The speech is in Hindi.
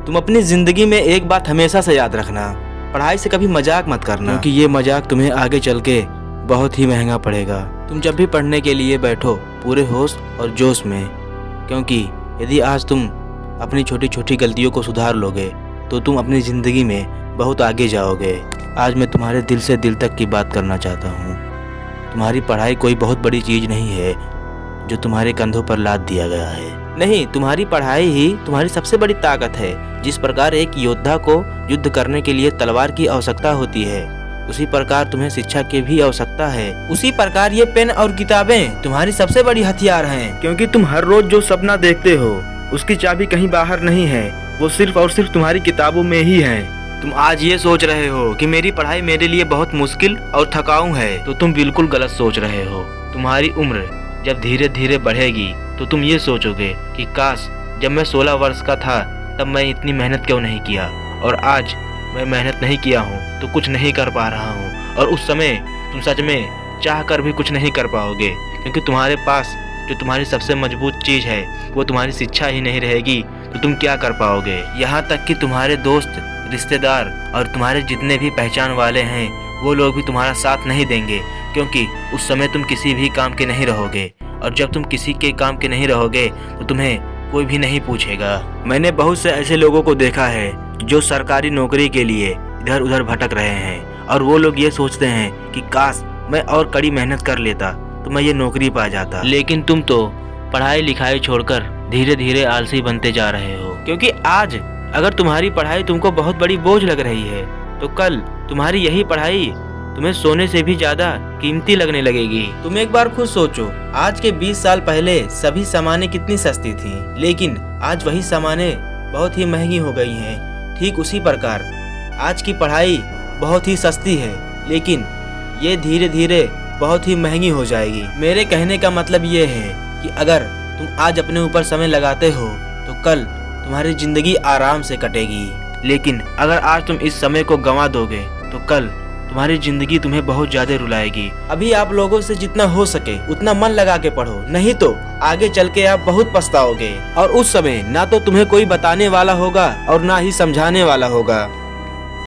तुम अपनी जिंदगी में एक बात हमेशा से याद रखना, पढ़ाई से कभी मजाक मत करना, क्योंकि ये मजाक तुम्हें आगे चल के बहुत ही महंगा पड़ेगा। तुम जब भी पढ़ने के लिए बैठो पूरे होश और जोश में, क्योंकि यदि आज तुम अपनी छोटी छोटी गलतियों को सुधार लोगे तो तुम अपनी ज़िंदगी में बहुत आगे जाओगे। आज मैं तुम्हारे दिल से दिल तक की बात करना चाहता हूँ। तुम्हारी पढ़ाई कोई बहुत बड़ी चीज़ नहीं है जो तुम्हारे कंधों पर लाद दिया गया है। नहीं, तुम्हारी पढ़ाई ही तुम्हारी सबसे बड़ी ताकत है। जिस प्रकार एक योद्धा को युद्ध करने के लिए तलवार की आवश्यकता होती है, उसी प्रकार तुम्हें शिक्षा की भी आवश्यकता है। उसी प्रकार ये पेन और किताबें तुम्हारी सबसे बड़ी हथियार हैं, क्योंकि तुम हर रोज जो सपना देखते हो उसकी चाबी कहीं बाहर नहीं है, वो सिर्फ और सिर्फ तुम्हारी किताबों में ही है। तुम आज ये सोच रहे हो कि मेरी पढ़ाई मेरे लिए बहुत मुश्किल और थकाऊ है, तो तुम बिल्कुल गलत सोच रहे हो। तुम्हारी उम्र जब धीरे धीरे बढ़ेगी तो तुम ये सोचोगे कि काश जब मैं 16 वर्ष का था तब मैं इतनी मेहनत क्यों नहीं किया, और आज मैं मेहनत नहीं किया हूँ तो कुछ नहीं कर पा रहा हूँ। और उस समय तुम सच में चाह कर भी कुछ नहीं कर पाओगे, क्योंकि तुम्हारे पास जो तुम्हारी सबसे मजबूत चीज़ है वो तुम्हारी शिक्षा ही नहीं रहेगी, तो तुम क्या कर पाओगे। यहाँ तक कि तुम्हारे दोस्त, रिश्तेदार और तुम्हारे जितने भी पहचान वाले हैं वो लोग भी तुम्हारा साथ नहीं देंगे, क्योंकि उस समय तुम किसी भी काम के नहीं रहोगे। और जब तुम किसी के काम के नहीं रहोगे तो तुम्हें कोई भी नहीं पूछेगा। मैंने बहुत से ऐसे लोगों को देखा है जो सरकारी नौकरी के लिए इधर उधर भटक रहे हैं, और वो लोग ये सोचते हैं कि काश मैं और कड़ी मेहनत कर लेता तो मैं ये नौकरी पा जाता। लेकिन तुम तो पढ़ाई लिखाई छोड़कर धीरे धीरे आलसी बनते जा रहे हो, क्योंकि आज अगर तुम्हारी पढ़ाई तुमको बहुत बड़ी बोझ लग रही है तो कल तुम्हारी यही पढ़ाई तुम्हें सोने से भी ज्यादा कीमती लगने लगेगी। तुम एक बार खुद सोचो, आज के 20 साल पहले सभी सामानें कितनी सस्ती थी, लेकिन आज वही सामानें बहुत ही महंगी हो गई हैं। ठीक उसी प्रकार आज की पढ़ाई बहुत ही सस्ती है, लेकिन ये धीरे धीरे बहुत ही महंगी हो जाएगी। मेरे कहने का मतलब ये है कि अगर तुम आज अपने ऊपर समय लगाते हो तो कल तुम्हारी जिंदगी आराम से कटेगी, लेकिन अगर आज तुम इस समय को गंवा दोगे तो कल तुम्हारी जिंदगी तुम्हें बहुत ज्यादा रुलाएगी। अभी आप लोगों से जितना हो सके उतना मन लगा के पढ़ो, नहीं तो आगे चल के आप बहुत पछताओगे, और उस समय ना तो तुम्हें कोई बताने वाला होगा और ना ही समझाने वाला होगा।